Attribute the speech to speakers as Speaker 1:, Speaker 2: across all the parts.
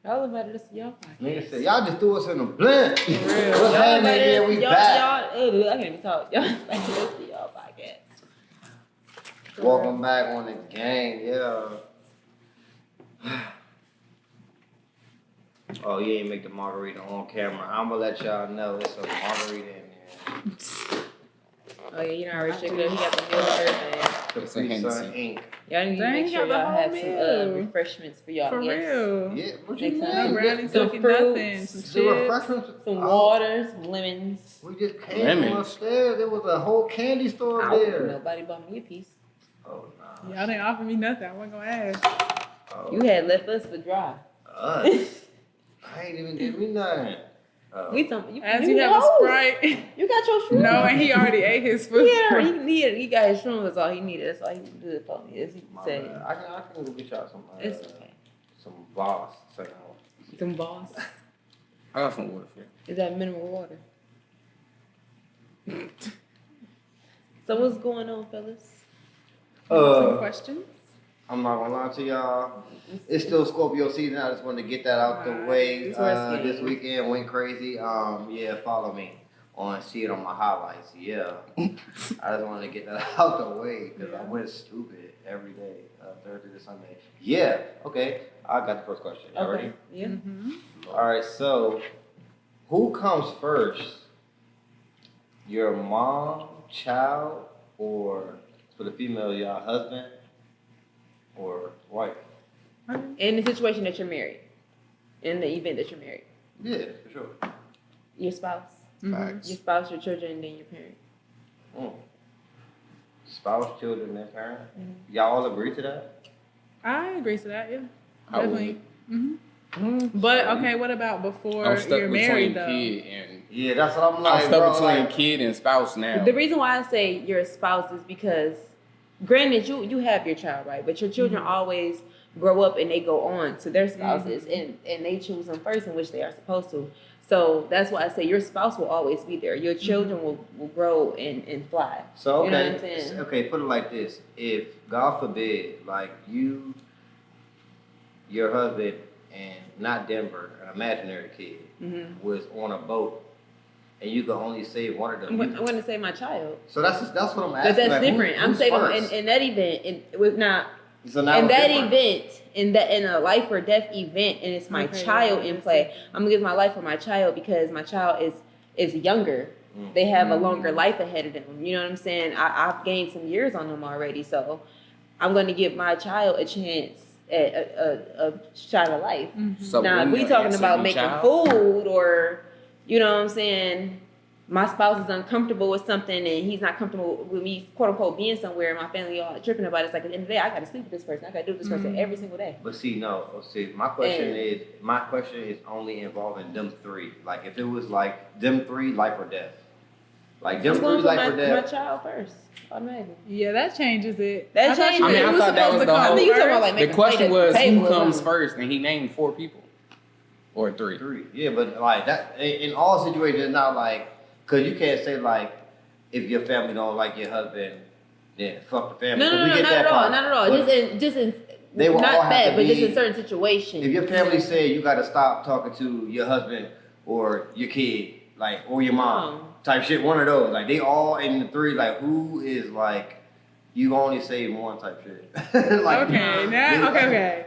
Speaker 1: Y'all about this y'all podcast.
Speaker 2: Nigga said, y'all just threw us in the blend.
Speaker 1: For real.
Speaker 2: What's happening here? We back.
Speaker 1: I can't even talk. Y'all about this to y'all podcast.
Speaker 2: Welcome back on the gang, yeah. Oh, you ain't make the margarita on camera. I'm gonna let y'all know it's a margarita in there.
Speaker 1: Oh yeah, you know I already checked it out. He got the meal and everything.
Speaker 2: Capri Sun Ink.
Speaker 1: Y'all need to make sure y'all have some refreshments for y'all.
Speaker 3: For real.
Speaker 2: Yeah, what you
Speaker 1: Next
Speaker 2: mean?
Speaker 3: No brownies,
Speaker 1: Some
Speaker 3: cookie,
Speaker 1: fruits,
Speaker 3: nothing. Some
Speaker 2: The
Speaker 3: chips.
Speaker 2: refreshments.
Speaker 1: some water, some lemons.
Speaker 2: We just came from upstairs. There was a whole candy store there.
Speaker 1: Nobody bought me a piece.
Speaker 2: Oh, nah.
Speaker 3: Y'all didn't offer me nothing. I wasn't gonna ask.
Speaker 2: Oh,
Speaker 1: You had left us for dry.
Speaker 2: us. I ain't even give me nothing.
Speaker 1: We talking.
Speaker 3: As you have a Sprite.
Speaker 1: You got your shroom.
Speaker 3: No, and he already ate his food.
Speaker 1: Yeah, he got his shroom. That's all he needed. That's all he did for me. As he said.
Speaker 2: I can go get y'all some.
Speaker 1: It's okay.
Speaker 2: Some Voss.
Speaker 1: Some boss.
Speaker 4: I got some water for you.
Speaker 1: Is that mineral water? So what's going on, fellas?
Speaker 3: Some questions?
Speaker 2: I'm not gonna lie to y'all. It's still Scorpio season. I just wanted to get that out the way. This weekend went crazy. Yeah, follow me on see it on my highlights. Yeah, I just wanted to get that out the way because I went stupid every day, Thursday to Sunday. Yeah, okay. I got the first question. You ready?
Speaker 1: Yeah.
Speaker 3: Mm-hmm.
Speaker 2: All right. So, who comes first? Your mom, child, or for the female, your husband? Or wife?
Speaker 1: In the situation that you're married. In the event that you're married.
Speaker 2: Yeah, for sure.
Speaker 1: Your spouse.
Speaker 4: Facts.
Speaker 1: Your spouse, your children, and then your parent.
Speaker 2: Spouse, children, and parent. Y'all all agree to that?
Speaker 3: I agree to that, yeah.
Speaker 4: I would.
Speaker 3: Definitely. But, okay, what about before
Speaker 4: I'm stuck
Speaker 3: you're
Speaker 4: between
Speaker 3: married, though?
Speaker 4: kid and
Speaker 2: Yeah, that's what I'm like.
Speaker 4: I'm stuck
Speaker 2: bro,
Speaker 4: between
Speaker 2: like,
Speaker 4: kid and spouse now.
Speaker 1: The reason why I say your spouse is because, granted, you have your child, right? But your children always grow up and they go on to their spouses and they choose them first, in which they are supposed to. So that's why I say your spouse will always be there. Your children will grow and fly.
Speaker 2: So okay,
Speaker 1: You know what I'm saying?
Speaker 2: okay, put it like this: if God forbid, like your husband, and not Denver, an imaginary kid, was on a boat, and you could only save one of them.
Speaker 1: I'm going to say my child.
Speaker 2: So that's what I'm
Speaker 1: But
Speaker 2: asking.
Speaker 1: that's
Speaker 2: like,
Speaker 1: different. I'm
Speaker 2: who's
Speaker 1: saying
Speaker 2: first?
Speaker 1: in that event, with not.
Speaker 2: So now
Speaker 1: In
Speaker 2: it's
Speaker 1: that
Speaker 2: different.
Speaker 1: event, in a life or death event, and it's my child in play, I'm gonna give my life for my child because my child is younger. They have a longer life ahead of them. You know what I'm saying? I've gained some years on them already, so I'm gonna give my child a chance at a shot of life.
Speaker 4: So
Speaker 1: Now, if
Speaker 4: when
Speaker 1: we
Speaker 4: your
Speaker 1: talking
Speaker 4: answer
Speaker 1: about
Speaker 4: be
Speaker 1: making
Speaker 4: child?
Speaker 1: food or, you know what I'm saying, my spouse is uncomfortable with something and he's not comfortable with me, quote unquote, being somewhere and my family all tripping about it. It's like at the end of the day, I got to sleep with this person. I got to do with this person every single day.
Speaker 2: But see, my question is only involving them three. Like if it was like them three, life or death. Like them
Speaker 1: I'm
Speaker 2: three,
Speaker 1: going for
Speaker 2: life or
Speaker 1: my
Speaker 2: death.
Speaker 1: child first, automatically.
Speaker 3: Yeah, that changes it.
Speaker 1: That changes it.
Speaker 4: I mean, I thought that was the
Speaker 1: I
Speaker 4: whole.
Speaker 1: mean, you talking about like
Speaker 4: The
Speaker 1: making
Speaker 4: question
Speaker 1: plate at
Speaker 4: was
Speaker 1: the table
Speaker 4: who
Speaker 1: or
Speaker 4: comes
Speaker 1: something.
Speaker 4: first, and he named 4 people or 3.
Speaker 2: Yeah, but like that in all situations, it's not like because you can't say like if your family don't like your husband, then fuck the family.
Speaker 1: No,
Speaker 2: 'Cause we
Speaker 1: not
Speaker 2: get that
Speaker 1: at all,
Speaker 2: part.
Speaker 1: not at all.
Speaker 2: But
Speaker 1: Just in,
Speaker 2: they will all
Speaker 1: not
Speaker 2: have
Speaker 1: that,
Speaker 2: to
Speaker 1: but just
Speaker 2: be-
Speaker 1: in certain situations.
Speaker 2: if your family say you got to stop talking to your husband or your kid, like or your mom, type shit, one of those, like they all in the 3, like who is like you only say one type shit. Like,
Speaker 3: Okay.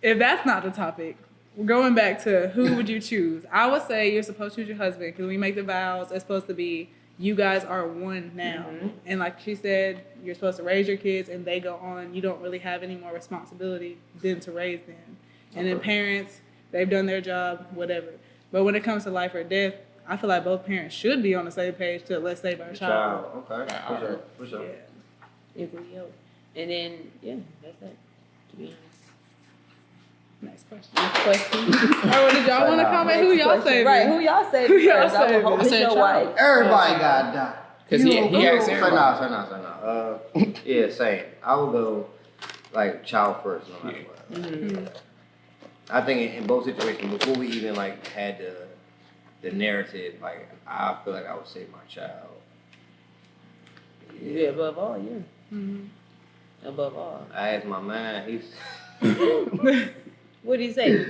Speaker 3: If that's not the topic, we're going back to who would you choose? I would say you're supposed to choose your husband because we make the vows. It's supposed to be you guys are one now. And like she said, you're supposed to raise your kids and they go on. You don't really have any more responsibility than to raise them. And then parents, they've done their job, whatever. But when it comes to life or death, I feel like both parents should be on the same page to let's save our child.
Speaker 2: Okay, for sure.
Speaker 3: Yeah.
Speaker 1: And then, yeah, that's it, to be honest.
Speaker 3: Next question.
Speaker 1: Next question.
Speaker 3: Oh, did y'all want to comment? Who y'all saving?
Speaker 1: Right, who y'all saving?
Speaker 3: Who y'all
Speaker 1: first? I would
Speaker 3: saving?
Speaker 1: hope
Speaker 4: I
Speaker 1: it's
Speaker 4: said
Speaker 1: your
Speaker 4: child.
Speaker 1: wife.
Speaker 2: Everybody got die.
Speaker 4: 'Cause he asked
Speaker 2: Say
Speaker 4: everybody.
Speaker 2: no. Yeah, same. I would go like child first, no matter what. I think in both situations, before we even like had the narrative, like I feel like I would save my child.
Speaker 1: Yeah, above all, yeah. Above all.
Speaker 2: I asked my man, he's
Speaker 1: What do you say?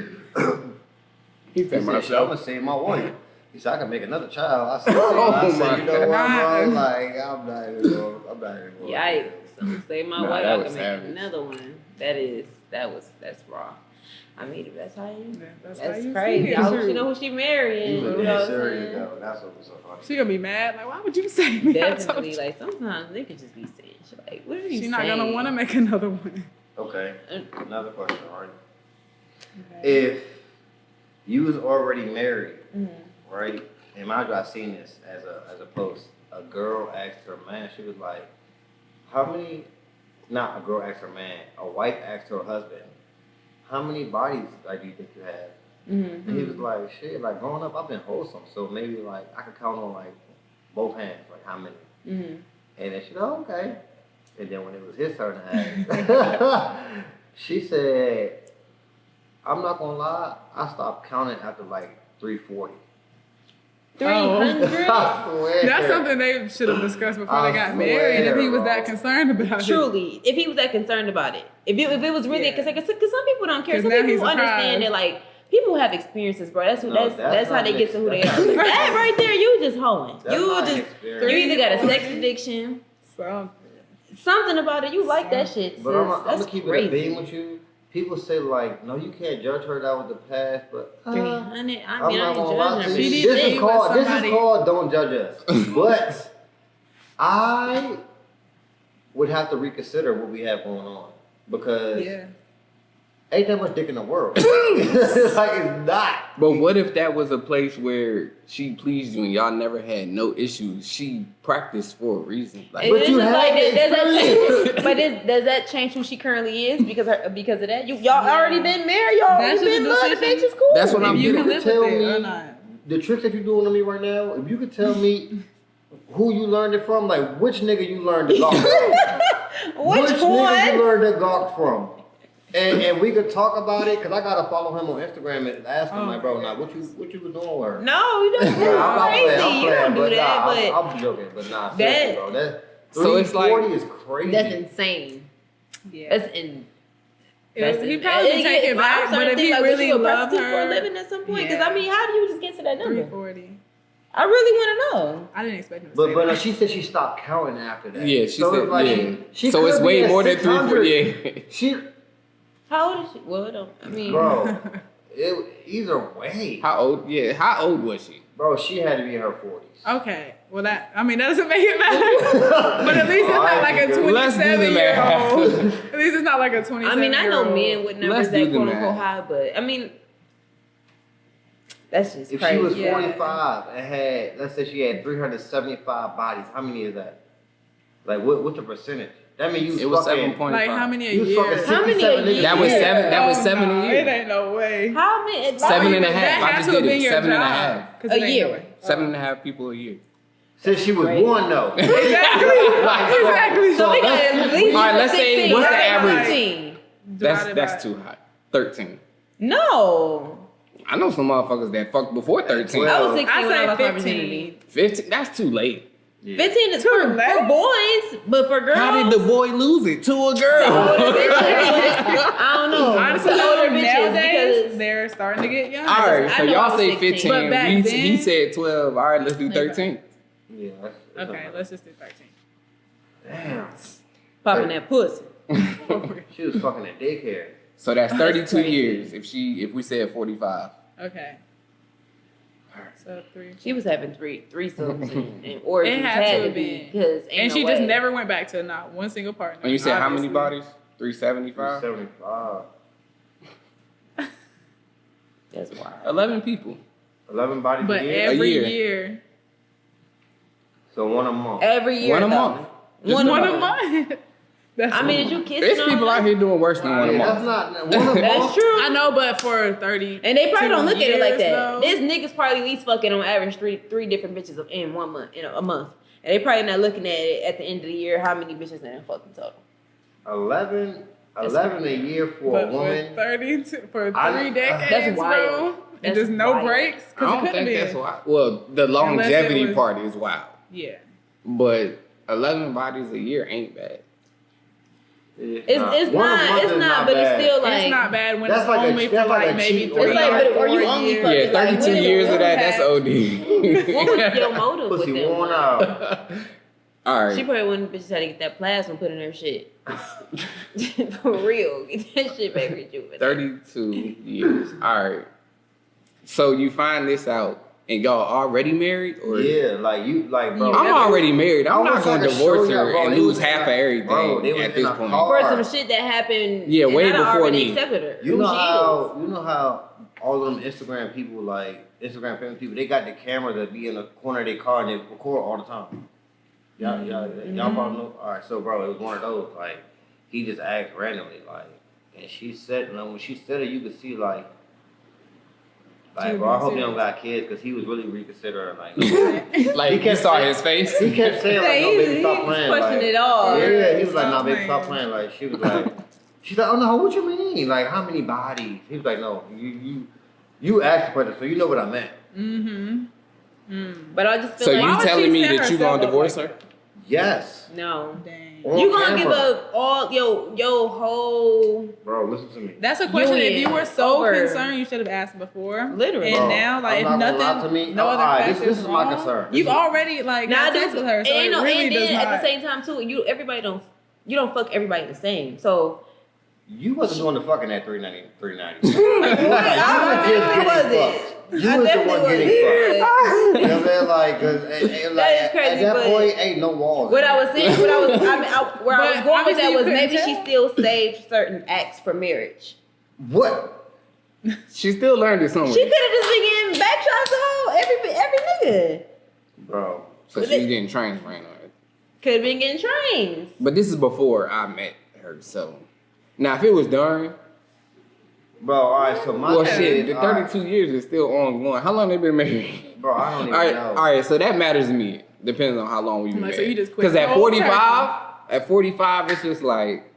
Speaker 4: He
Speaker 2: He
Speaker 4: said
Speaker 2: said, I'm
Speaker 4: myself.
Speaker 2: gonna save my wife. He said, I can make another child. I said,
Speaker 4: Oh
Speaker 2: I said
Speaker 4: my
Speaker 2: you know what, bro?
Speaker 3: God.
Speaker 2: Like, I'm not even going.
Speaker 1: Yikes. I'm gonna say my
Speaker 4: Nah,
Speaker 1: wife,
Speaker 4: that
Speaker 1: I
Speaker 4: was
Speaker 1: can make
Speaker 4: savage.
Speaker 1: another one. That's raw. I mean, if that's how you.
Speaker 3: Yeah,
Speaker 1: That's
Speaker 3: how you
Speaker 1: crazy.
Speaker 3: see it.
Speaker 1: I hope she know who she marrying.
Speaker 2: He
Speaker 1: You
Speaker 2: was
Speaker 1: know what
Speaker 2: dead
Speaker 1: I'm
Speaker 2: serious
Speaker 1: saying?
Speaker 2: though. That's what was so funny.
Speaker 3: She gonna be mad. Like, why would you say me? I told
Speaker 1: Definitely.
Speaker 3: you.
Speaker 1: Like sometimes they could just be saying shit. Like, what are you saying?
Speaker 3: She's not gonna want to make another one.
Speaker 2: Okay. Another question, right? If you was already married, right? And mind you, I seen this as a post. A girl asked her man, she was like, how many, not a girl asked her man, a wife asked her husband, how many bodies like do you think you have? And he was like, shit, like growing up, I've been wholesome. So maybe like I could count on like both hands, like how many. And then she said, oh, okay. And then when it was his turn to ask, she said, I'm not gonna lie, I stopped counting after like 340.
Speaker 1: 300.
Speaker 2: I swear.
Speaker 3: That's something they should have discussed before
Speaker 2: I
Speaker 3: they got
Speaker 2: swear,
Speaker 3: married. If he was that
Speaker 2: bro.
Speaker 3: concerned about it.
Speaker 1: Truly, if he was that concerned about it, if it was really,
Speaker 3: Yeah.
Speaker 1: because some people don't care.
Speaker 3: 'Cause
Speaker 1: Some
Speaker 3: now
Speaker 1: people
Speaker 3: he's
Speaker 1: understand
Speaker 3: surprised.
Speaker 1: that, like, people have experiences, bro. That's
Speaker 2: that's
Speaker 1: how
Speaker 2: not
Speaker 1: they
Speaker 2: an
Speaker 1: get to who they are.
Speaker 2: experience.
Speaker 1: That right there, you just hoeing.
Speaker 2: That's
Speaker 1: You
Speaker 2: not an
Speaker 1: just
Speaker 2: experience.
Speaker 1: you either got a sex addiction, something about it. You like that shit.
Speaker 2: But I'm
Speaker 1: That's
Speaker 2: gonna keep
Speaker 1: crazy.
Speaker 2: it a beam with you. People say like, no, you can't judge her. That was the past, but
Speaker 1: 300. I mean,
Speaker 2: I'm
Speaker 1: I ain't
Speaker 2: not gonna lie
Speaker 1: judging
Speaker 2: to
Speaker 1: her.
Speaker 2: you.
Speaker 3: She
Speaker 2: This
Speaker 3: did
Speaker 2: is
Speaker 3: with
Speaker 2: called
Speaker 3: somebody-
Speaker 2: don't judge us. But I would have to reconsider what we have going on because
Speaker 3: Yeah.
Speaker 2: ain't that much dick in the world. Like it's not.
Speaker 4: But what if that was a place where she pleased you and y'all never had no issues? She practiced for a reason. Like,
Speaker 2: But
Speaker 1: It's
Speaker 2: you
Speaker 1: just
Speaker 2: had
Speaker 1: like,
Speaker 2: the
Speaker 1: does that
Speaker 2: experience.
Speaker 1: but does that change who she currently is because of that? Y'all already been married. Y'all
Speaker 3: That's
Speaker 1: already
Speaker 3: just
Speaker 1: been
Speaker 3: a
Speaker 1: loving.
Speaker 3: decision.
Speaker 1: Bitch is cool.
Speaker 4: That's what I'm
Speaker 3: If you
Speaker 4: getting
Speaker 3: can
Speaker 4: at.
Speaker 3: live with
Speaker 2: Tell
Speaker 3: it or
Speaker 2: me-
Speaker 3: not.
Speaker 2: The tricks that you're doing to me right now, if you could tell me who you learned it from, like which nigga you learned to gawk from.
Speaker 1: Which
Speaker 2: nigga you
Speaker 1: one?
Speaker 2: learned to gawk from. And we could talk about it, cause I gotta follow him on Instagram and ask him like, bro, now what you was doing with her?
Speaker 1: No, you don't.
Speaker 2: Nah,
Speaker 1: That's crazy. You don't do
Speaker 2: but
Speaker 1: that.
Speaker 2: nah,
Speaker 1: But
Speaker 2: I'm joking, but nah,
Speaker 1: That-
Speaker 2: seriously, bro. That
Speaker 4: So it's like-
Speaker 2: 340 is crazy.
Speaker 1: that's insane.
Speaker 3: Yeah.
Speaker 1: That's in.
Speaker 3: He probably would take it back, but if he really loved
Speaker 1: for a
Speaker 3: her,
Speaker 1: living at some point, because
Speaker 3: yeah.
Speaker 1: I mean, how do you just get to that number?
Speaker 3: 340.
Speaker 1: I really want to know.
Speaker 3: I didn't expect him to say
Speaker 2: But
Speaker 3: that.
Speaker 2: she said she stopped counting after that.
Speaker 4: yeah, she
Speaker 2: so
Speaker 4: said,
Speaker 2: it's like
Speaker 4: yeah.
Speaker 2: she
Speaker 4: So it's
Speaker 2: could be
Speaker 4: way
Speaker 2: at
Speaker 4: more than
Speaker 2: 600.
Speaker 4: 340. Yeah.
Speaker 2: She,
Speaker 1: How old is she? Well, it don't. I mean,
Speaker 2: bro, either way,
Speaker 4: How old? Yeah. How old was she?
Speaker 2: bro, she had to be in her 40s.
Speaker 3: Okay. Well, that doesn't make it better. But at least it's not like a
Speaker 4: Let's do the
Speaker 3: 27-year-old. At least it's not like a 27-year-old.
Speaker 1: I mean, I know men with numbers
Speaker 4: Let's do
Speaker 1: that
Speaker 4: the
Speaker 1: quote unquote
Speaker 4: math.
Speaker 1: high, but I mean, that's just
Speaker 2: If
Speaker 1: crazy.
Speaker 2: she was
Speaker 3: Yeah.
Speaker 2: 45 and had, let's say she had 375 bodies, how many is that? Like, what's the percentage? That means you
Speaker 4: It was
Speaker 2: fucking,
Speaker 4: 7.5.
Speaker 3: Like how many a
Speaker 2: you was
Speaker 3: year?
Speaker 2: fucking
Speaker 1: How many a
Speaker 2: 67 niggas.
Speaker 1: year?
Speaker 4: That was
Speaker 1: Yeah.
Speaker 4: seven. That was 7
Speaker 3: no,
Speaker 4: a
Speaker 3: It
Speaker 4: year.
Speaker 3: ain't no way.
Speaker 1: How many?
Speaker 4: 7 and a
Speaker 3: That
Speaker 4: half. I
Speaker 3: has
Speaker 4: just
Speaker 3: to have
Speaker 4: did
Speaker 3: been
Speaker 4: it.
Speaker 3: your
Speaker 4: 7 and a
Speaker 3: job.
Speaker 4: half.
Speaker 3: 'Cause
Speaker 1: A
Speaker 3: it ain't
Speaker 1: year.
Speaker 3: no way.
Speaker 4: 7.5 people a year.
Speaker 2: Since she was one, though.
Speaker 3: Exactly.
Speaker 1: So we got at least.
Speaker 4: All right, let's say
Speaker 1: 16,
Speaker 4: what's the
Speaker 1: right?
Speaker 4: average?
Speaker 1: 16.
Speaker 4: That's too high. 13.
Speaker 1: No,
Speaker 4: I know some motherfuckers that fucked before 13.
Speaker 1: I was
Speaker 2: Well,
Speaker 1: 16
Speaker 3: I
Speaker 1: when I
Speaker 3: say
Speaker 1: lost my
Speaker 3: 15.
Speaker 1: virginity.
Speaker 4: 15. That's too late.
Speaker 2: Yeah.
Speaker 1: 15 is
Speaker 3: Too
Speaker 1: for
Speaker 3: late?
Speaker 1: boys, but for girls,
Speaker 4: How did the boy lose it to a
Speaker 1: older
Speaker 4: girl?
Speaker 1: bitches. I don't know.
Speaker 3: Honestly,
Speaker 1: older bitches
Speaker 3: nowadays
Speaker 1: because
Speaker 3: they're starting to get young.
Speaker 4: All right,
Speaker 1: I
Speaker 4: so
Speaker 1: know I
Speaker 4: y'all
Speaker 1: was
Speaker 4: say
Speaker 1: 16.
Speaker 4: 15.
Speaker 3: But back
Speaker 4: He
Speaker 3: then-
Speaker 4: said 12. All right, let's do 13.
Speaker 2: Yeah, that's
Speaker 3: Okay, let's just do 13.
Speaker 2: Damn.
Speaker 1: popping that pussy.
Speaker 2: She was fucking at daycare.
Speaker 4: So that's 32
Speaker 1: crazy.
Speaker 4: years if we said 45.
Speaker 3: Okay. So 3.
Speaker 1: She was having threesomes and orgies.
Speaker 3: It had to have
Speaker 1: be
Speaker 3: been.
Speaker 1: because
Speaker 3: And she just never went back to not one single partner.
Speaker 4: And you said how many
Speaker 3: obviously.
Speaker 4: bodies? 375?
Speaker 2: 75.
Speaker 1: That's wild.
Speaker 4: 11 people.
Speaker 2: 11 bodies
Speaker 3: But
Speaker 2: a year.
Speaker 3: every
Speaker 4: year.
Speaker 3: year.
Speaker 2: So one a month.
Speaker 1: Every year,
Speaker 4: One a
Speaker 1: though.
Speaker 4: month. Just
Speaker 1: One,
Speaker 3: One
Speaker 1: a
Speaker 3: a
Speaker 1: month.
Speaker 3: month. That's
Speaker 1: I mean,
Speaker 3: a
Speaker 1: did you
Speaker 3: month.
Speaker 1: kiss?
Speaker 4: There's people out here doing worse than one a
Speaker 2: Yeah,
Speaker 4: month.
Speaker 2: that's not one a
Speaker 1: That's
Speaker 2: month.
Speaker 1: true.
Speaker 3: I know, but for 30.
Speaker 1: And they probably
Speaker 3: 2
Speaker 1: don't look at it like
Speaker 3: years,
Speaker 1: that.
Speaker 3: though.
Speaker 1: This niggas probably at least fucking on average three different bitches in 1 month, a month. And they probably not looking at it at the end of the year how many bitches they done fucking total.
Speaker 2: 11
Speaker 1: That's
Speaker 2: a year for
Speaker 3: But
Speaker 2: a woman.
Speaker 3: for 32, for 3
Speaker 2: I-
Speaker 3: decades,
Speaker 1: That's wild.
Speaker 3: bro. And
Speaker 1: That's
Speaker 3: just no
Speaker 1: wild.
Speaker 3: breaks.
Speaker 4: I
Speaker 3: Because it
Speaker 4: don't
Speaker 3: could have
Speaker 4: think
Speaker 3: been.
Speaker 4: that's why. Well, the
Speaker 3: Unless
Speaker 4: longevity
Speaker 3: it was-
Speaker 4: part is wild.
Speaker 3: Yeah.
Speaker 4: But 11 bodies a year ain't bad.
Speaker 1: It's not, but it's still like
Speaker 3: it's not bad when
Speaker 2: That's
Speaker 3: it's
Speaker 2: like
Speaker 3: only for like maybe 3
Speaker 1: It's like, but are you only fucking
Speaker 4: Yeah, 32
Speaker 1: like,
Speaker 4: years of that, that's OD.
Speaker 1: What was your motive with
Speaker 2: Pussy
Speaker 1: them?
Speaker 2: worn out.
Speaker 4: All
Speaker 1: She
Speaker 4: right.
Speaker 1: probably wanted bitches try to get that plasma put in her shit. For real. Get that shit back rejuvenated.
Speaker 4: 32 years. All right. So you find this out and y'all already married? Or?
Speaker 2: Yeah, bro.
Speaker 4: I'm already married. I'm not
Speaker 2: wish I
Speaker 4: going to
Speaker 2: could show
Speaker 4: divorce
Speaker 2: you,
Speaker 4: her
Speaker 2: bro.
Speaker 4: and
Speaker 2: They
Speaker 4: lose
Speaker 2: was
Speaker 4: half of
Speaker 2: in
Speaker 4: everything
Speaker 2: bro, they was
Speaker 4: at
Speaker 2: in
Speaker 4: this
Speaker 2: a
Speaker 4: point.
Speaker 2: car.
Speaker 1: For some shit that happened,
Speaker 4: Yeah,
Speaker 1: and
Speaker 4: way
Speaker 1: I
Speaker 4: before
Speaker 1: already
Speaker 4: me.
Speaker 1: accepted her.
Speaker 2: You know how all of them Instagram people, like Instagram famous people, they got the camera that be in the corner of their car and they record all the time. Y'all probably know. All right, so bro, it was one of those. Like he just asked randomly, like, and she said, and when she said it, you could see like, bro, I hope you don't got kids, because he was really reconsidering, like,
Speaker 4: Like, you saw his face?
Speaker 2: he kept saying like, no, baby, stop playing.
Speaker 1: Questioning
Speaker 2: Like,
Speaker 1: it all.
Speaker 2: yeah, he was like, no,
Speaker 3: Stop
Speaker 2: baby, stop
Speaker 3: playing.
Speaker 2: playing. Like, she was like, she's like, oh no, what you mean? Like, how many bodies? He was like, no, you asked the question, so you know what I meant.
Speaker 1: But I just feel
Speaker 4: So
Speaker 1: like
Speaker 4: you
Speaker 3: Why would
Speaker 4: telling
Speaker 3: she
Speaker 4: me
Speaker 3: set
Speaker 4: that you
Speaker 3: herself
Speaker 4: gonna
Speaker 3: up
Speaker 4: divorce
Speaker 3: like
Speaker 4: her?
Speaker 2: Yes.
Speaker 1: no.
Speaker 3: Dang.
Speaker 2: On
Speaker 1: You gonna
Speaker 2: camera.
Speaker 1: give up all your whole
Speaker 2: Bro, listen to me.
Speaker 3: That's a question. If you were so
Speaker 1: Over.
Speaker 3: concerned, you should have asked before.
Speaker 1: Literally.
Speaker 3: And
Speaker 2: Bro,
Speaker 3: now, like,
Speaker 2: I'm
Speaker 3: if
Speaker 2: not gonna lie
Speaker 3: nothing,
Speaker 2: to me.
Speaker 3: no other
Speaker 2: Alright,
Speaker 3: factors
Speaker 2: this is my
Speaker 3: wrong,
Speaker 2: concern.
Speaker 3: You've
Speaker 2: This is-
Speaker 3: already like had sex with her, so it really
Speaker 1: and
Speaker 3: does
Speaker 1: then
Speaker 3: not.
Speaker 1: at the same time too, you don't fuck everybody the same. So
Speaker 2: You wasn't doing the fucking at 390.
Speaker 1: I wasn't.
Speaker 2: You
Speaker 1: I
Speaker 2: was the
Speaker 1: definitely
Speaker 2: one getting fucked.
Speaker 1: wasn't.
Speaker 2: You know what I'm saying? Like,
Speaker 1: That is crazy,
Speaker 2: at that
Speaker 1: but
Speaker 2: point, ain't no walls.
Speaker 1: What I was saying, where I was
Speaker 3: But
Speaker 1: going with that
Speaker 3: obviously
Speaker 1: was
Speaker 3: you
Speaker 1: maybe
Speaker 3: couldn't
Speaker 1: she
Speaker 3: tell.
Speaker 1: still saved certain acts for marriage.
Speaker 2: What?
Speaker 4: She still learned it somewhere.
Speaker 1: She could have just been getting back shots to every nigga.
Speaker 2: Bro.
Speaker 4: So she's getting trains ran on her.
Speaker 1: Could have been getting trains.
Speaker 4: But this is before I met her, so. Now, if it was during,
Speaker 2: Bro, alright, so my
Speaker 4: well,
Speaker 2: thing
Speaker 4: shit,
Speaker 2: is,
Speaker 4: the 32 years is still ongoing. How long they been married?
Speaker 2: Bro, I don't even know.
Speaker 4: All right, so that matters to me. Depends on how long we've been
Speaker 3: Like, so
Speaker 4: married.
Speaker 3: you just quit
Speaker 4: Because at
Speaker 3: cold
Speaker 4: 45, it's just like,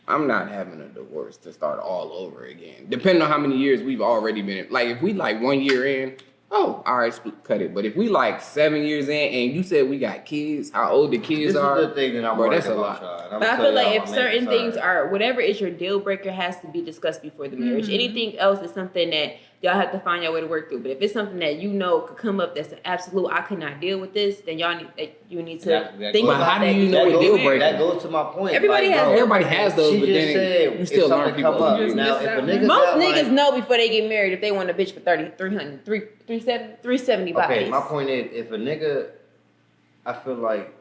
Speaker 4: I'm not having a divorce to start all over again. Depending on how many years we've already been in. Like, if we like 1 year in, all right, cut it. But if we like 7 years in and you said we got kids, how old the kids
Speaker 2: This
Speaker 4: are,
Speaker 2: is the thing that I'm
Speaker 4: bro,
Speaker 2: worried
Speaker 4: that's a
Speaker 2: about,
Speaker 4: lot.
Speaker 2: Sean. I'm
Speaker 1: But I
Speaker 2: telling
Speaker 1: feel like
Speaker 2: y'all
Speaker 1: if
Speaker 2: my
Speaker 1: certain
Speaker 2: main
Speaker 1: things
Speaker 2: concern.
Speaker 1: are, whatever is your deal breaker has to be discussed before the marriage. Anything else is something that y'all have to find your way to work through. But if it's something that you know could come up that's an absolute, I could not deal with this, then you need to
Speaker 2: That
Speaker 1: think
Speaker 2: goes-
Speaker 1: about
Speaker 4: how do
Speaker 1: that.
Speaker 4: you know
Speaker 1: before
Speaker 4: a
Speaker 1: you
Speaker 4: deal
Speaker 1: get
Speaker 4: breaker?
Speaker 1: married.
Speaker 2: That goes to my point.
Speaker 1: Everybody
Speaker 2: like,
Speaker 1: has
Speaker 2: bro,
Speaker 4: Everybody has those,
Speaker 2: she
Speaker 4: but
Speaker 2: just
Speaker 4: then
Speaker 2: said
Speaker 4: you still
Speaker 2: if
Speaker 4: learn
Speaker 2: something
Speaker 4: people.
Speaker 2: come up.
Speaker 3: You just
Speaker 2: Now,
Speaker 3: missed
Speaker 2: if a
Speaker 3: out.
Speaker 2: nigga
Speaker 1: Most
Speaker 2: got,
Speaker 1: niggas
Speaker 2: like,
Speaker 1: know before they get married if they want a bitch for 30, 300, 370 bodies.
Speaker 2: okay, my point is, if a nigga, I feel like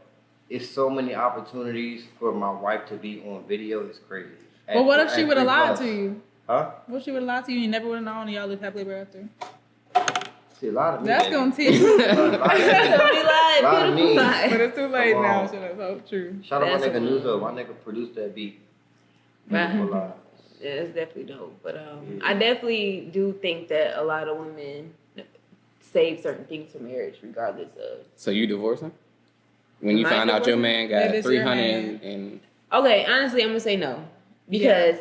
Speaker 2: it's so many opportunities for my wife to be on video. It's crazy.
Speaker 3: But what if she
Speaker 2: At
Speaker 3: would have
Speaker 2: 3
Speaker 3: lied
Speaker 2: plus.
Speaker 3: to you?
Speaker 2: Huh?
Speaker 3: What if she would have lied to you? You never would have known, and y'all lived happily ever after.
Speaker 2: See, a lot of me.
Speaker 3: That's
Speaker 2: baby.
Speaker 3: gonna teach.
Speaker 2: A lot of me.
Speaker 1: Somebody lied,
Speaker 2: Lot of
Speaker 1: beautiful
Speaker 2: me.
Speaker 1: lie.
Speaker 3: But it's too late
Speaker 2: Come
Speaker 3: now.
Speaker 2: on.
Speaker 3: So that's so true.
Speaker 2: Shout out
Speaker 1: That's
Speaker 2: my
Speaker 1: a
Speaker 2: nigga
Speaker 1: lie.
Speaker 2: Nuzo. My nigga produced that beat.
Speaker 1: Right.
Speaker 2: Beautiful lie.
Speaker 1: Yeah, it's definitely dope. But I definitely do think that a lot of women save certain things for marriage, regardless of.
Speaker 4: So you divorcing? When you
Speaker 1: Am I
Speaker 4: find out your
Speaker 1: divorcing?
Speaker 4: man
Speaker 3: That
Speaker 4: got
Speaker 3: is your
Speaker 4: 300
Speaker 3: man.
Speaker 4: and
Speaker 1: Okay, honestly, I'm gonna say no because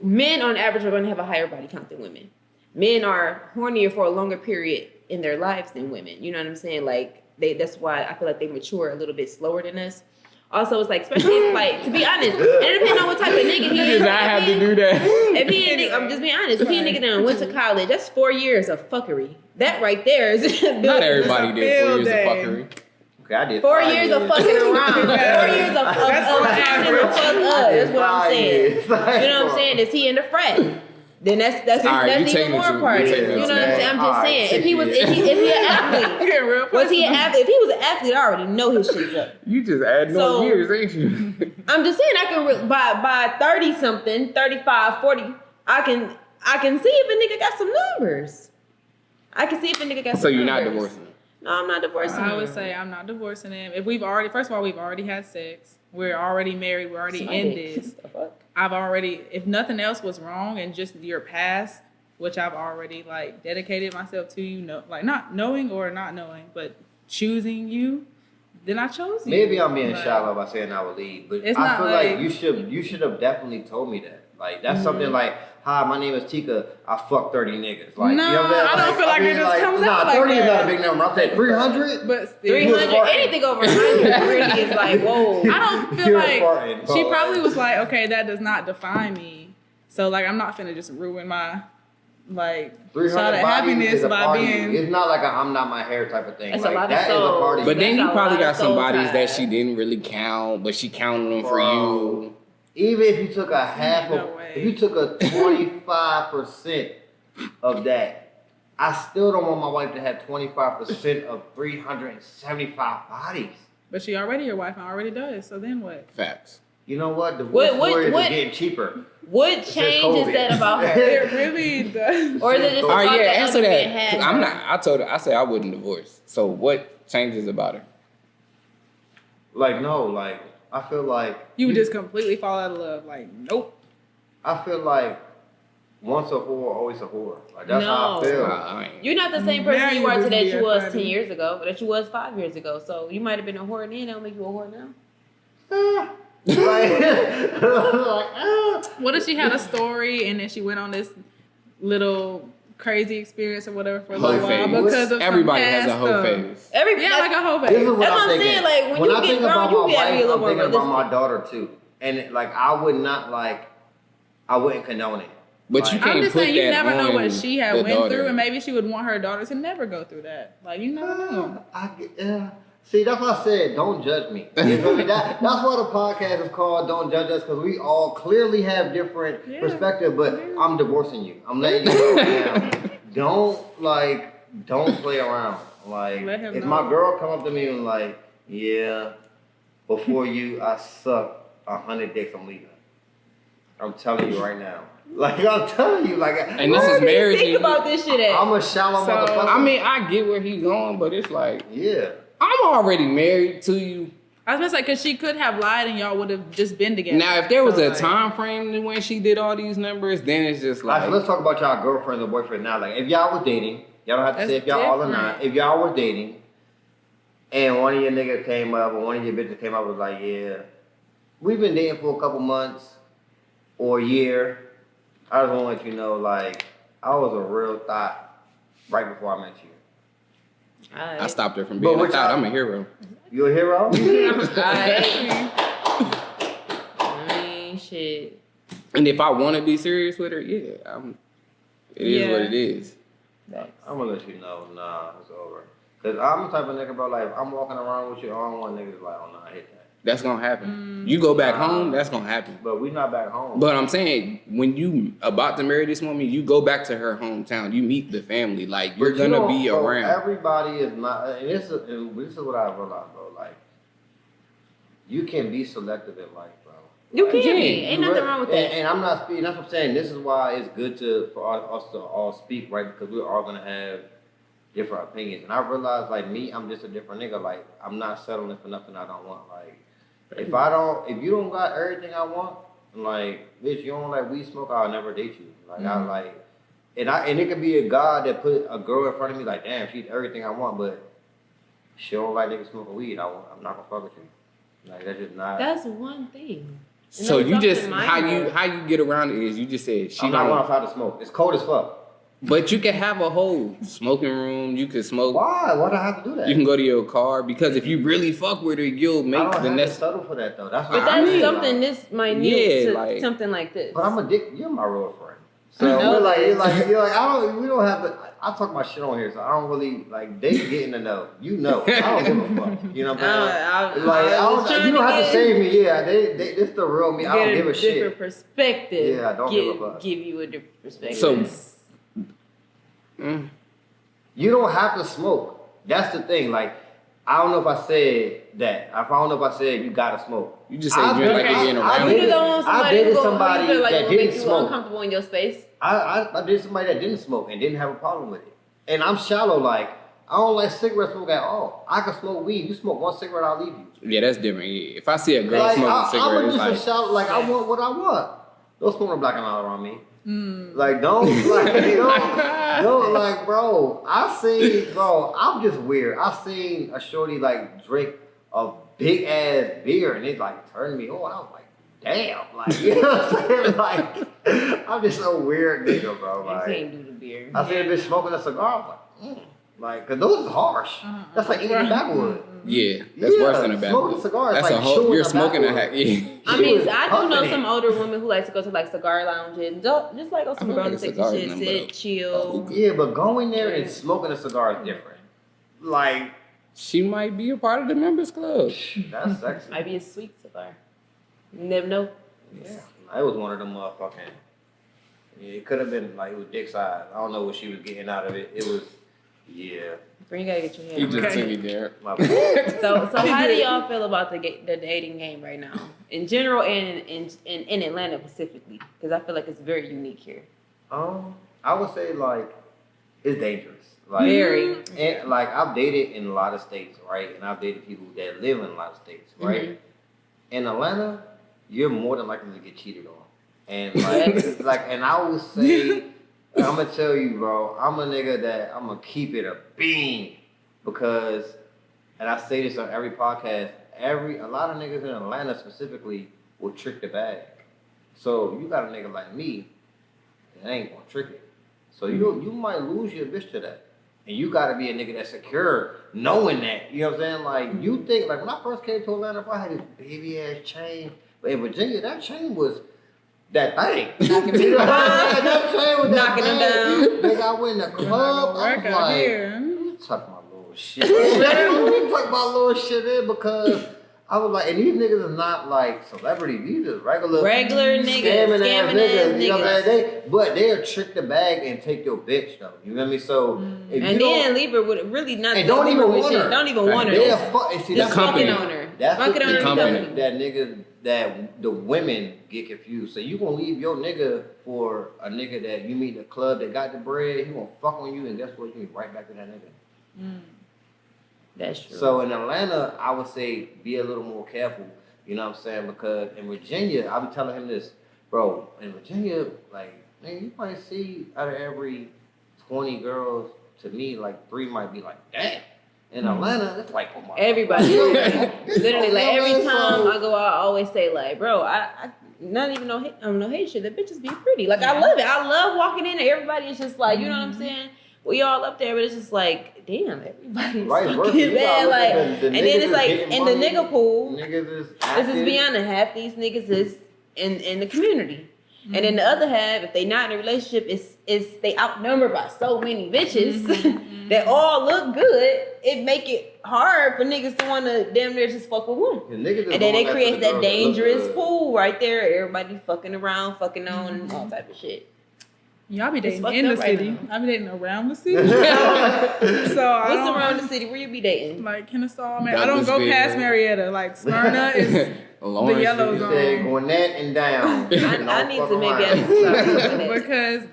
Speaker 1: men on average are gonna have a higher body count than women. Men are hornier for a longer period in their lives than women. You know what I'm saying? Like that's why I feel like they mature a little bit slower than us. Also, it's like, especially if, like, to be honest, and it depends on what type of nigga he
Speaker 4: you
Speaker 1: is.
Speaker 4: did not have to do that.
Speaker 1: If he a nigga, I'm just being honest. If he a nigga that went to college, that's 4 years of fuckery. That right there is
Speaker 4: Not everybody
Speaker 3: It's a
Speaker 4: did 4 years
Speaker 3: field
Speaker 4: of
Speaker 3: day.
Speaker 4: fuckery.
Speaker 2: Okay, I did
Speaker 1: 4
Speaker 2: 5
Speaker 1: years of fucking around. 4 years of acting the fuck up. That's what I'm saying. You know what I'm saying? Is he in the frat? Then that's
Speaker 4: All right, you
Speaker 1: even
Speaker 4: taking it
Speaker 1: more
Speaker 4: to-
Speaker 1: part.
Speaker 4: you
Speaker 1: You
Speaker 4: taking
Speaker 1: know
Speaker 4: it
Speaker 1: what
Speaker 4: to
Speaker 1: I'm
Speaker 4: that.
Speaker 1: saying? I'm just
Speaker 2: Alright,
Speaker 1: saying.
Speaker 2: 6
Speaker 1: If he was,
Speaker 2: years.
Speaker 1: is he an athlete?
Speaker 3: Yeah, real
Speaker 1: Was he an
Speaker 3: personal.
Speaker 1: athlete? If he was an athlete, I already know his shit's up.
Speaker 4: You just add
Speaker 1: So-
Speaker 4: no years, ain't you?
Speaker 1: I'm just saying I can by 30 something, 35, 40, I can see if a nigga got some numbers. I can see if a nigga got some
Speaker 4: So you're
Speaker 1: numbers.
Speaker 4: not divorcing him?
Speaker 1: No, I'm not divorcing
Speaker 3: I
Speaker 1: him.
Speaker 3: would say I'm not divorcing him. If we've already, first of all, we've already had sex. We're already married. We're already in this.
Speaker 1: The fuck?
Speaker 3: I've already, if nothing else was wrong and just your past, which I've already like dedicated myself to, you know, like not knowing or not knowing, but choosing you, then I chose you.
Speaker 2: Maybe I'm being
Speaker 3: Like,
Speaker 2: shallow by saying I would leave, but
Speaker 3: It's
Speaker 2: I
Speaker 3: not
Speaker 2: feel
Speaker 3: like-
Speaker 2: like you should have definitely told me that. Like that's something like hi, my name is Tika. I fuck 30 niggas. Like,
Speaker 3: No,
Speaker 2: you know what I'm saying?
Speaker 3: I don't feel like it just comes out like
Speaker 2: 30 is
Speaker 3: that.
Speaker 2: not a big number. I'm saying 300.
Speaker 3: But still,
Speaker 1: 300, anything over 100 really is like, whoa.
Speaker 3: I don't feel
Speaker 2: You're
Speaker 3: like
Speaker 2: Spartan,
Speaker 3: she
Speaker 2: but
Speaker 3: probably was like, okay, that does not define me. So like, I'm not finna just ruin my like shot
Speaker 2: 300
Speaker 3: at
Speaker 2: bodies
Speaker 3: happiness
Speaker 2: is a
Speaker 3: by
Speaker 2: party.
Speaker 3: being.
Speaker 2: It's not like a I'm not my hair type of thing.
Speaker 1: It's
Speaker 2: like,
Speaker 1: a lot of
Speaker 2: that is a
Speaker 1: souls.
Speaker 2: party.
Speaker 4: But then you
Speaker 1: That's a
Speaker 4: probably
Speaker 1: lot
Speaker 4: got
Speaker 1: of
Speaker 4: some
Speaker 1: soul
Speaker 4: bodies that
Speaker 1: ties.
Speaker 4: she didn't really count, but she counted them for
Speaker 2: Bro.
Speaker 4: you.
Speaker 2: Even if you took a half
Speaker 3: No
Speaker 2: of,
Speaker 3: way.
Speaker 2: if you took a 25% of that, I still don't want my wife to have 25% of 375 bodies.
Speaker 3: But she already your wife and already does. So then what?
Speaker 4: Facts.
Speaker 2: You know what? Divorce lawyers
Speaker 1: what-
Speaker 2: are getting cheaper.
Speaker 1: What
Speaker 2: Since
Speaker 1: change is
Speaker 2: COVID.
Speaker 1: that about her?
Speaker 3: It really does.
Speaker 1: Or is it just
Speaker 2: All
Speaker 1: the
Speaker 4: All right,
Speaker 1: thought
Speaker 4: yeah,
Speaker 1: that
Speaker 4: answer
Speaker 1: other men
Speaker 4: that.
Speaker 1: had
Speaker 4: 'Cause I'm
Speaker 1: her?
Speaker 4: not. I told her. I said I wouldn't divorce. So what changes about her?
Speaker 2: Like, no, like, I feel like.
Speaker 3: You would just completely fall out of love. Like, nope.
Speaker 2: I feel like once a whore, always a whore. Like, that's how I
Speaker 1: No.
Speaker 2: feel.
Speaker 4: I ain't.
Speaker 1: You're not the same person
Speaker 3: Now
Speaker 1: you
Speaker 3: you
Speaker 1: are
Speaker 3: just
Speaker 1: today that
Speaker 3: being
Speaker 1: you was
Speaker 3: funny.
Speaker 1: 10 years ago, or that you was 5 years ago. So you might have been a whore then, that'll make you a whore now.
Speaker 3: What if she had a story and then she went on this little crazy experience or whatever for a
Speaker 4: Hoe
Speaker 3: little while
Speaker 4: phase.
Speaker 3: because of
Speaker 4: Everybody
Speaker 3: some
Speaker 4: has a
Speaker 3: past
Speaker 4: hoe
Speaker 3: stuff.
Speaker 4: phase.
Speaker 3: Yeah, like a whole
Speaker 2: This is
Speaker 3: phase.
Speaker 2: what
Speaker 1: That's
Speaker 2: I'm
Speaker 1: what I'm
Speaker 2: thinking.
Speaker 1: saying, like, when you
Speaker 2: I
Speaker 1: get
Speaker 2: think
Speaker 1: grown,
Speaker 2: about
Speaker 1: you
Speaker 2: my
Speaker 1: gotta be a
Speaker 2: wife,
Speaker 1: little
Speaker 2: I'm
Speaker 1: more
Speaker 2: thinking about my
Speaker 1: realistic.
Speaker 2: daughter too. And like, I would not like, I wouldn't condone it.
Speaker 4: But you
Speaker 2: Like,
Speaker 4: can't
Speaker 3: I'm just
Speaker 4: put
Speaker 3: saying you
Speaker 4: that
Speaker 3: never know
Speaker 4: on
Speaker 3: what she had
Speaker 4: the
Speaker 3: went
Speaker 4: daughter.
Speaker 3: through, and maybe she would want her daughter to never go through that. Like, you never know.
Speaker 2: See, that's why I said, don't judge me. You feel me? That's why the podcast is called Don't Judge Us, because we all clearly have different
Speaker 3: Yeah.
Speaker 2: perspective, but I'm divorcing you. I'm letting you know now. Don't play around. Like,
Speaker 3: Let him
Speaker 2: if
Speaker 3: know.
Speaker 2: my girl come up to me and like, yeah, before you, I suck 100 dicks, I'm leaving. I'm telling you right now. Like, I'm telling you, like,
Speaker 4: And this is marriage.
Speaker 1: Think about this shit at.
Speaker 2: I'm a shallow
Speaker 3: So,
Speaker 2: motherfucker.
Speaker 4: I mean, I get where he's going, but it's like
Speaker 2: yeah.
Speaker 4: I'm already married to you.
Speaker 3: I was gonna say because she could have lied and y'all would have just been together.
Speaker 4: Now, if there was
Speaker 3: So,
Speaker 4: a
Speaker 3: like,
Speaker 4: time frame to when she did all these numbers, then it's just
Speaker 2: All right,
Speaker 4: like
Speaker 2: so let's talk about y'all girlfriends or boyfriends now. Like, if y'all was dating, y'all don't have to
Speaker 3: That's
Speaker 2: say if y'all all or
Speaker 3: different.
Speaker 2: not. If y'all were dating, and one of your niggas came up, or one of your bitches came up and was like, yeah, we've been dating for a couple months or a year. I just want to let you know, like, I was a real thought right before I met you.
Speaker 4: I stopped her from
Speaker 2: But
Speaker 4: being a
Speaker 2: what
Speaker 4: thought.
Speaker 2: y'all-
Speaker 4: I'm a hero.
Speaker 2: You a hero?
Speaker 1: I mean, shit.
Speaker 4: And if I want to be serious with her, yeah, it is what it is.
Speaker 2: I'm gonna let you know, nah, it's over. Cause I'm the type of nigga, bro, like, if I'm walking around with you, I don't want niggas like, oh, nah, I hit that.
Speaker 4: That's gonna happen. You go back home, that's gonna happen.
Speaker 2: But we not back home.
Speaker 4: But I'm saying, when you about to marry this woman, you go back to her hometown. You meet the family. Like, you're
Speaker 2: But you
Speaker 4: gonna
Speaker 2: don't-
Speaker 4: be
Speaker 2: bro,
Speaker 4: around.
Speaker 2: Everybody is not, and this is what I realized, bro. Like, you can be selective in life, bro.
Speaker 1: You
Speaker 2: Like,
Speaker 1: can
Speaker 4: Yeah,
Speaker 1: be. Ain't
Speaker 2: you
Speaker 1: nothing
Speaker 2: re-
Speaker 1: wrong with
Speaker 2: and,
Speaker 1: that.
Speaker 2: And I'm not speaking. That's what I'm saying. This is why it's good for us to all speak, right? Because we're all gonna have different opinions. And I realized, like me, I'm just a different nigga. Like, I'm not settling for nothing I don't want. Like, if you don't got everything I want, like, bitch, you don't like weed smoke, I'll never date you. Like, I like, and it could be a guy that put a girl in front of me, like, damn, she's everything I want, but she don't like niggas smoking weed. I'm not gonna fuck with you. Like, that's just not.
Speaker 1: That's one thing.
Speaker 4: So
Speaker 1: And
Speaker 4: you
Speaker 1: that's
Speaker 4: just
Speaker 1: something
Speaker 4: how
Speaker 1: minor.
Speaker 4: you get around it is you just said she
Speaker 2: I'm not going
Speaker 4: don't.
Speaker 2: outside to smoke. It's cold as fuck.
Speaker 4: But you can have a whole smoking room. You can smoke.
Speaker 2: Why? Why do I have to do that?
Speaker 4: You can go to your car because if you really fuck with her, you'll
Speaker 2: I
Speaker 4: make
Speaker 2: don't
Speaker 4: the
Speaker 2: have to
Speaker 4: necessary.
Speaker 2: settle for that though. That's
Speaker 1: But
Speaker 2: what
Speaker 1: that's
Speaker 2: I mean.
Speaker 1: something this minute
Speaker 4: Yeah,
Speaker 1: to
Speaker 4: like-
Speaker 1: something like this.
Speaker 2: But I'm a dick. You're my real friend. So
Speaker 1: I know
Speaker 2: we're like,
Speaker 1: that.
Speaker 2: you're like, we don't have to. I talk my shit on here, so I don't really like. They getting to know. You know. I don't give a fuck. You know what I'm saying? You don't have to save me. Yeah, this the real me. I don't give a
Speaker 1: different
Speaker 2: shit.
Speaker 1: perspective.
Speaker 2: Yeah, I don't give a fuck.
Speaker 1: Give you a different perspective.
Speaker 4: So-
Speaker 2: You don't have to smoke. That's the thing. Like, I don't know if I said that. I don't know if I said you gotta smoke.
Speaker 4: You just say you drink like you're getting
Speaker 2: I
Speaker 4: around.
Speaker 1: you
Speaker 2: did
Speaker 1: just don't want
Speaker 2: I
Speaker 1: somebody
Speaker 2: dated
Speaker 1: who
Speaker 2: somebody
Speaker 1: you feel like
Speaker 2: that
Speaker 1: will make
Speaker 2: didn't
Speaker 1: you
Speaker 2: smoke.
Speaker 1: uncomfortable in your space.
Speaker 2: I did somebody that didn't smoke and didn't have a problem with it. And I'm shallow, like, I don't like cigarette smoke at all. I can smoke weed. You smoke one cigarette, I'll leave you.
Speaker 4: Yeah, that's different. Yeah. If I see a girl
Speaker 2: Like,
Speaker 4: smoking a
Speaker 2: I'm
Speaker 4: cigarette, it's
Speaker 2: just a
Speaker 4: like
Speaker 2: shallow, like, I want what I want. Don't smoke no black and mild around me.
Speaker 3: Mm.
Speaker 2: Like, don't, like, bro, I'm just weird. I seen a shorty, like, drink a big ass beer and it, like, turned me on. I was like, damn, like, you know what I'm saying? Like, I'm just so weird nigga, bro.
Speaker 1: You
Speaker 2: Like,
Speaker 1: can't do the beer.
Speaker 2: I see a bitch smoking a cigar, I was like, Like, cause those is harsh. That's like eating backwood.
Speaker 4: Yeah, that's worse than a bad
Speaker 2: smoking cigars.
Speaker 4: That's
Speaker 2: like
Speaker 4: a whole. You're
Speaker 2: chewing
Speaker 4: smoking a
Speaker 2: backwood.
Speaker 4: yeah.
Speaker 1: I mean, I do know
Speaker 2: Huffing
Speaker 1: some
Speaker 2: it.
Speaker 1: older women who like to go to like cigar lounges, just like on some
Speaker 4: feel like
Speaker 1: grown
Speaker 4: a
Speaker 1: sexy
Speaker 4: cigar is
Speaker 1: shit,
Speaker 4: nothing
Speaker 1: sit,
Speaker 4: but a
Speaker 1: chill.
Speaker 4: hookah.
Speaker 2: Yeah, but going there and smoking a cigar is different. Like,
Speaker 4: She might be a part of the members club.
Speaker 2: that's sexy.
Speaker 1: Might be a sweet cigar. You never know.
Speaker 2: Yeah, I was one of them motherfucking. Yeah, it could have been like it was dick size. I don't know what she was getting out of it. It was, yeah.
Speaker 1: Bro, you gotta get your head.
Speaker 4: You just
Speaker 1: around
Speaker 4: took
Speaker 1: it.
Speaker 4: it there.
Speaker 2: My bad.
Speaker 1: So how do y'all feel about the dating game right now, in general and in Atlanta specifically? Because I feel like it's very unique here.
Speaker 2: I would say like it's dangerous. Like,
Speaker 1: Very.
Speaker 2: And like I've dated in a lot of states, right? And I've dated people that live in a lot of states, right? In Atlanta, you're more than likely to get cheated on. And like, and I would say, I'm gonna tell you, bro, I'm a nigga that I'm gonna keep it a bean because, and I say this on every podcast, a lot of niggas in Atlanta specifically will trick the bag. So you got a nigga like me, that ain't gonna trick it. So you might lose your bitch to that. And you gotta be a nigga that's secure, knowing that. You know what I'm saying? Like, you think, like, when I first came to Atlanta, bro, I had this baby ass chain. But in Virginia, that chain was that thing.
Speaker 1: Knocking
Speaker 2: You know what I'm saying? That chain was that
Speaker 1: Knocking them
Speaker 2: thing.
Speaker 1: down.
Speaker 2: Nigga, I went in the club, I was
Speaker 3: Work out
Speaker 2: like,
Speaker 3: here.
Speaker 2: you talk my little shit. You talk my little shit in because I was like, and these niggas are not like celebrities. These are regular
Speaker 1: Regular niggas,
Speaker 2: scamming ass niggas. You know what I'm
Speaker 1: niggas.
Speaker 2: saying? But they'll trick the bag and take your bitch though. You know what I mean? So if
Speaker 1: And
Speaker 2: you don't,
Speaker 1: then leave her with really not.
Speaker 2: and don't
Speaker 1: leave
Speaker 2: even
Speaker 1: her with
Speaker 2: want
Speaker 1: shit.
Speaker 2: her.
Speaker 1: Don't even want her.
Speaker 2: they'll
Speaker 1: Just-
Speaker 2: fuck. See,
Speaker 1: Just
Speaker 2: that's
Speaker 1: fucking
Speaker 4: company.
Speaker 1: on her.
Speaker 2: That's
Speaker 1: Fucking
Speaker 2: what
Speaker 1: on her.
Speaker 4: company.
Speaker 1: company.
Speaker 2: that niggas that the women get confused. So you gonna leave your nigga for a nigga that you meet in a club that got the bread. He gonna fuck on you, and guess what? You get right back to that nigga.
Speaker 1: That's true.
Speaker 2: So in Atlanta, I would say be a little more careful. You know what I'm saying? Because in Virginia, I be telling him this, bro. In Virginia, like, man, you might see out of every 20 girls, to me, like 3 might be like, damn. In Atlanta, it's like, oh my
Speaker 1: Everybody.
Speaker 2: God.
Speaker 1: Literally, like every
Speaker 2: So-
Speaker 1: time I go out, I always say like, bro, I not even no hate shit. The bitches be pretty. Like I love it. I love walking in and everybody is just like, you know what I'm saying? We all up there, but it's just like, damn, everybody's
Speaker 2: Vice versa.
Speaker 1: fucking
Speaker 2: You gotta
Speaker 1: bad.
Speaker 2: look
Speaker 1: Like,
Speaker 2: at the
Speaker 1: and
Speaker 2: niggas
Speaker 1: then it's
Speaker 2: is
Speaker 1: like
Speaker 2: getting
Speaker 1: in the
Speaker 2: money,
Speaker 1: nigga pool.
Speaker 2: Niggas is
Speaker 1: This
Speaker 2: active.
Speaker 1: is beyond half these niggas is in the community. And then the other half, if they not in a relationship, is they outnumbered by so many bitches that all look good. It make it hard for niggas to want to damn near just fuck with one.
Speaker 2: The niggas is
Speaker 1: And then
Speaker 2: going
Speaker 1: it
Speaker 2: after
Speaker 1: creates
Speaker 2: the
Speaker 1: that
Speaker 2: girls look
Speaker 1: dangerous
Speaker 2: good.
Speaker 1: pool right there. Everybody fucking around, fucking on, and all type of shit.
Speaker 3: Y'all be dating
Speaker 1: fucked
Speaker 3: in the
Speaker 1: up right
Speaker 3: city.
Speaker 1: now.
Speaker 3: I be dating around the city. so I
Speaker 1: What's
Speaker 3: don't
Speaker 1: around the city? Where you be dating?
Speaker 3: like Kennesaw. Man, I don't go
Speaker 4: Douglasville.
Speaker 3: past Marietta. Like Smyrna is
Speaker 4: Lawrence,
Speaker 3: the yellow
Speaker 2: You
Speaker 3: zone.
Speaker 2: said Gwinnett and down.
Speaker 1: I need to maybe I need to start doing that.
Speaker 3: Because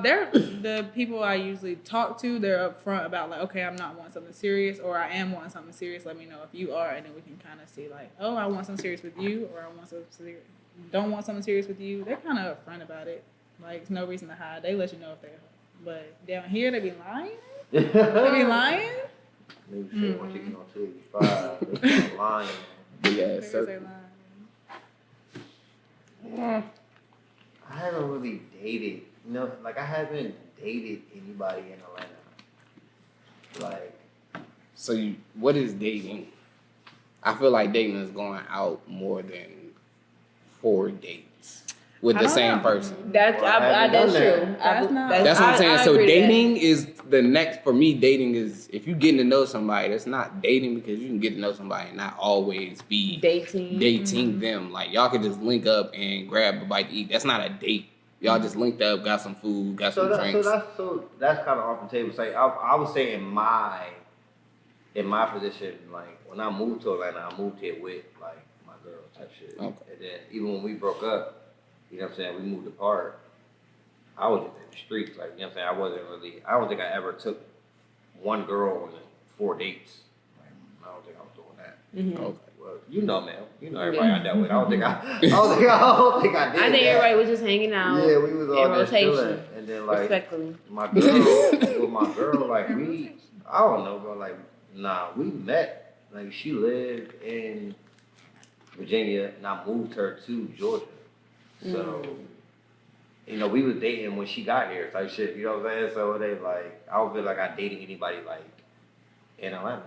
Speaker 3: they're the people I usually talk to. They're upfront about like, okay, I'm not wanting something serious, or I am wanting something serious. Let me know if you are, and then we can kind of see like, oh, I want something serious with you, or I want something serious. Don't want something serious with you. They're kind of upfront about it. Like, there's no reason to hide. They let you know if they're. But down here, they be lying. They be lying.
Speaker 2: Nigga shit, once you get on 285, they start lying.
Speaker 4: Big ass
Speaker 3: Niggas say
Speaker 4: circle.
Speaker 3: lying.
Speaker 2: I haven't really dated, you know, like I haven't dated anybody in Atlanta. Like,
Speaker 4: So what is dating? I feel like dating is going out more than 4 dates with
Speaker 3: I
Speaker 4: the
Speaker 3: don't
Speaker 4: same
Speaker 3: know.
Speaker 4: person.
Speaker 1: That's
Speaker 2: haven't
Speaker 1: that's
Speaker 2: done
Speaker 1: true.
Speaker 2: that.
Speaker 3: That's not-
Speaker 4: That's what I'm saying.
Speaker 1: I
Speaker 4: So
Speaker 1: agree with that.
Speaker 4: dating is the next for me. Dating is if you getting to know somebody. That's not dating because you can get to know somebody and not always be
Speaker 1: dating.
Speaker 4: them. Like y'all could just link up and grab a bite to eat. That's not a date. Y'all just linked up, got some food, got some drinks.
Speaker 2: that's kind of off the table. Say, I would say in my position, like when I moved to Atlanta, I moved here with like my girl type shit.
Speaker 4: Okay.
Speaker 2: And then even when we broke up, you know what I'm saying, we moved apart. I was just in the streets, like, you know what I'm saying, I don't think I ever took one girl on 4 dates. Like, I don't think I was doing that.
Speaker 4: Okay.
Speaker 2: Well, you know, man. You know everybody I dealt with. I don't think I did.
Speaker 1: I think
Speaker 2: that.
Speaker 1: everybody was just hanging out.
Speaker 2: Yeah, we was all
Speaker 1: in
Speaker 2: just
Speaker 1: rotation.
Speaker 2: chilling. And then like
Speaker 1: Respectfully.
Speaker 2: my girl, like I don't know, bro. Like, nah, we met. Like she lived in Virginia, and I moved her to Georgia. So, we was dating when she got here, type shit. You know what I'm saying? So they like, I don't feel like I dated anybody like in Atlanta.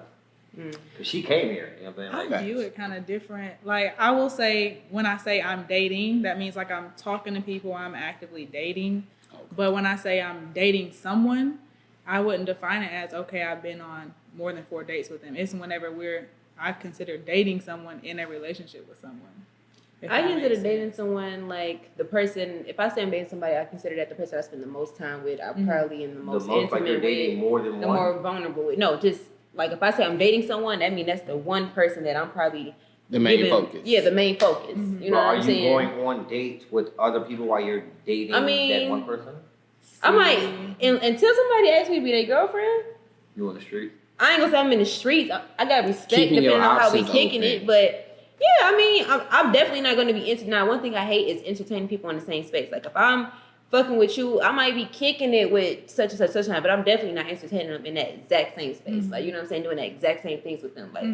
Speaker 2: Cause she came here. You know what I'm saying?
Speaker 3: I view it kind of different. Like I will say, when I say I'm dating, that means like I'm talking to people. I'm actively dating. Okay. But when I say I'm dating someone, I wouldn't define it as okay. I've been on more than 4 dates with them. It's whenever I consider dating someone in a relationship with someone.
Speaker 1: I consider dating someone like the person. If I say I'm dating somebody, I consider that the person I spend the most time with. I'm probably in the most intimate
Speaker 2: like you're dating
Speaker 1: with,
Speaker 2: more than
Speaker 1: the
Speaker 2: one?
Speaker 1: more vulnerable with. No, just like if I say I'm dating someone, that means that's the one person that I'm probably
Speaker 4: the main focus.
Speaker 1: Yeah, the main focus. You know what I'm saying?
Speaker 2: Are you going on dates with other people while you're dating that one person?
Speaker 1: I might until somebody asks me to be their girlfriend.
Speaker 2: You on the street?
Speaker 1: I ain't gonna say I'm in the streets. I got respect
Speaker 4: Keeping
Speaker 1: depending on how we
Speaker 4: options
Speaker 1: kicking
Speaker 4: open.
Speaker 1: it, but. Yeah, I mean, I'm definitely not going to be Now, one thing I hate is entertaining people in the same space. Like, if I'm fucking with you, I might be kicking it with such and such time, but I'm definitely not entertaining them in that exact same space. Like, you know what I'm saying? Doing the exact same things with them. Like,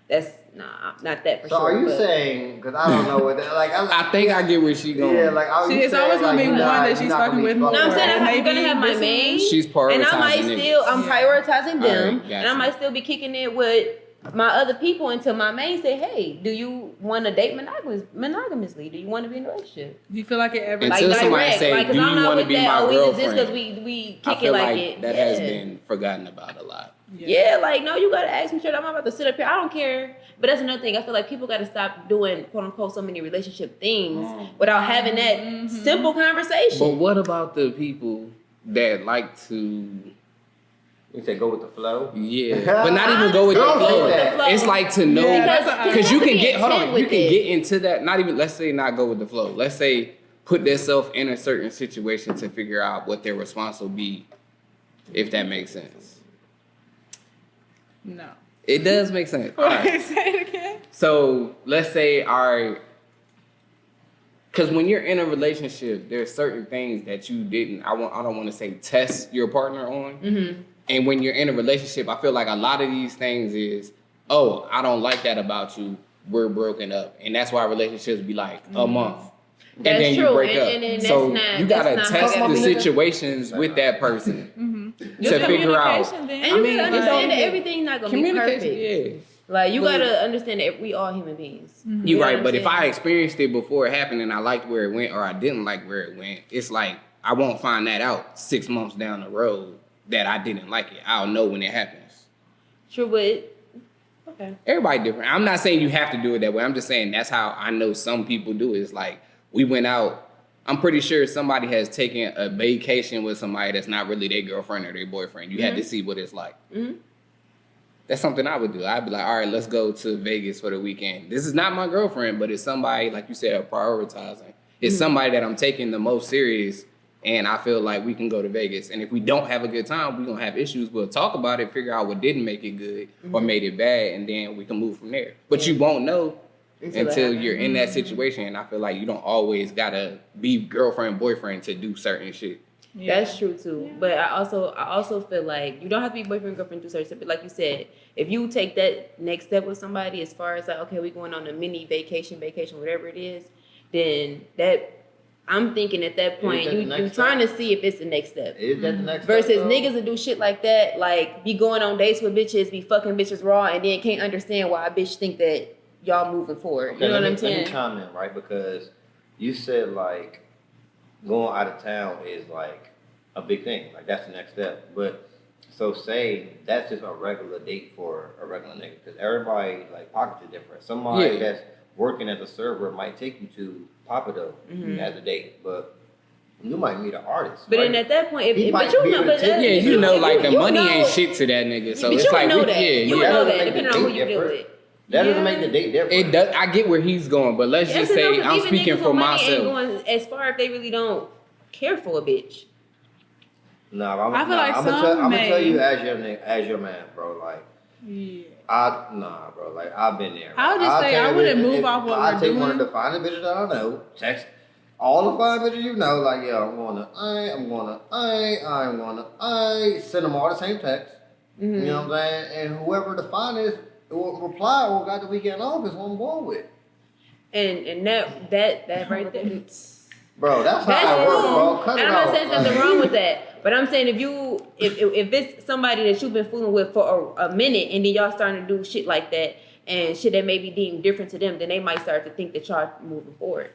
Speaker 1: that's not that for
Speaker 2: so
Speaker 1: sure.
Speaker 2: So are you saying? Because I don't know what that. Like,
Speaker 4: I think I get where she going.
Speaker 2: Yeah, like
Speaker 3: it's always gonna be one that she's fucking with more.
Speaker 1: No, I'm saying I'm gonna have my main.
Speaker 4: She's prioritizing.
Speaker 1: And I might still, I'm prioritizing them,
Speaker 4: Right,
Speaker 1: and I might still be kicking it with my other people until my main say, hey, do you want to date monogamously? Do you want to be in a relationship?
Speaker 3: Do you feel like it ever
Speaker 4: until
Speaker 1: like
Speaker 4: somebody
Speaker 1: direct,
Speaker 4: say,
Speaker 1: like,
Speaker 4: do you want to be my girlfriend?
Speaker 1: Because we kick
Speaker 4: I feel
Speaker 1: it like
Speaker 4: it. That
Speaker 1: yeah.
Speaker 4: has been forgotten about a lot.
Speaker 1: Yeah, like no, you gotta ask me straight. I'm about to sit up here. I don't care. But that's another thing. I feel like people gotta stop doing quote unquote so many relationship things without having that simple conversation.
Speaker 4: But what about the people that like to?
Speaker 2: You say go with the flow?
Speaker 4: Yeah, but not even go with the flow. It's like to know because you can get you can get into that. Not even let's say not go with the flow. Let's say put themselves in a certain situation to figure out what their response will be, if that makes sense.
Speaker 3: No.
Speaker 4: It does make sense. All right.
Speaker 3: Say it again.
Speaker 4: So let's say, all right, because when you're in a relationship, there's certain things that you didn't. I don't want to say test your partner on. And when you're in a relationship, I feel like a lot of these things is, oh, I don't like that about you. We're broken up, and that's why relationships be like a month.
Speaker 1: That's
Speaker 4: and then
Speaker 1: true.
Speaker 4: You break up.
Speaker 1: And
Speaker 4: so
Speaker 1: not,
Speaker 4: you gotta test the
Speaker 1: situation.
Speaker 4: situations with that person to figure out.
Speaker 1: And you gotta understand that everything's not gonna be perfect.
Speaker 4: Yeah.
Speaker 1: Like you gotta understand that we all human beings.
Speaker 4: You're right, but if I experienced it before it happened and I liked where it went or I didn't like where it went, it's like I won't find that out 6 months down the road that I didn't like it. I'll know when it happens.
Speaker 1: True, but okay.
Speaker 4: Everybody different. I'm not saying you have to do it that way. I'm just saying that's how I know some people do it. It's like we went out. I'm pretty sure somebody has taken a vacation with somebody that's not really their girlfriend or their boyfriend. You had to see what it's like. That's something I would do. I'd be like, all right, let's go to Vegas for the weekend. This is not my girlfriend, but it's somebody, like you said, prioritizing. It's somebody that I'm taking the most serious, and I feel like we can go to Vegas. And if we don't have a good time, we're going to have issues. We'll talk about it, figure out what didn't make it good or made it bad, and then we can move from there. But you won't know until you're in that situation. And I feel like you don't always got to be girlfriend, boyfriend to do certain shit.
Speaker 1: Yeah. That's true too. But I also feel like you don't have to be boyfriend, girlfriend, do certain stuff. But like you said, if you take that next step with somebody, as far as like, okay, we're going on a mini vacation, whatever it is, then that I'm thinking at that point you're trying to see if it's the next step.
Speaker 2: Is that the next
Speaker 1: Versus
Speaker 2: step? Versus
Speaker 1: niggas that do shit like that, like be going on dates with bitches, be fucking bitches raw, and then can't understand why a bitch think that y'all moving forward.
Speaker 2: Okay,
Speaker 1: you know what I'm saying?
Speaker 2: Let me comment, right? Because you said like going out of town is like a big thing. Like that's the next step. But so say that's just a regular date for a regular nigga. Because everybody like pockets are different. Somebody that's working as a server might take you to Papado as a date, but you might meet an artist.
Speaker 1: But
Speaker 2: right?
Speaker 1: then at that point,
Speaker 2: you
Speaker 1: like
Speaker 4: the money ain't shit to that nigga. So
Speaker 1: but
Speaker 4: it's
Speaker 1: you
Speaker 4: like,
Speaker 1: know that. You know that,
Speaker 2: make the
Speaker 1: depending on who
Speaker 2: date
Speaker 1: you deal
Speaker 2: different.
Speaker 1: with.
Speaker 2: That doesn't make the date different.
Speaker 4: It does. I get where he's going, but let's just say I'm speaking for myself.
Speaker 1: Ain't going as far if they really don't care for a bitch.
Speaker 2: Nah,
Speaker 3: I feel like
Speaker 2: I'm gonna tell you as your man, bro. Like, bro. Like, I've been there.
Speaker 3: I would just say I wouldn't move off what we're doing.
Speaker 2: I take one of the finest bitches that I know. Text all the fine bitches you know. Like, yeah, I'm gonna send them all the same text. You know what I'm saying? And whoever the finest will reply or got the weekend off is what I'm going with.
Speaker 1: And that right there.
Speaker 2: Bro, that's how
Speaker 1: That's
Speaker 2: I work,
Speaker 1: cool.
Speaker 2: bro. Cut
Speaker 1: And
Speaker 2: it
Speaker 1: I'm not
Speaker 2: off.
Speaker 1: saying something wrong with that. But I'm saying if it's somebody that you've been fooling with for a minute and then y'all starting to do shit like that and shit that may be deemed different to them, then they might start to think that y'all moving forward.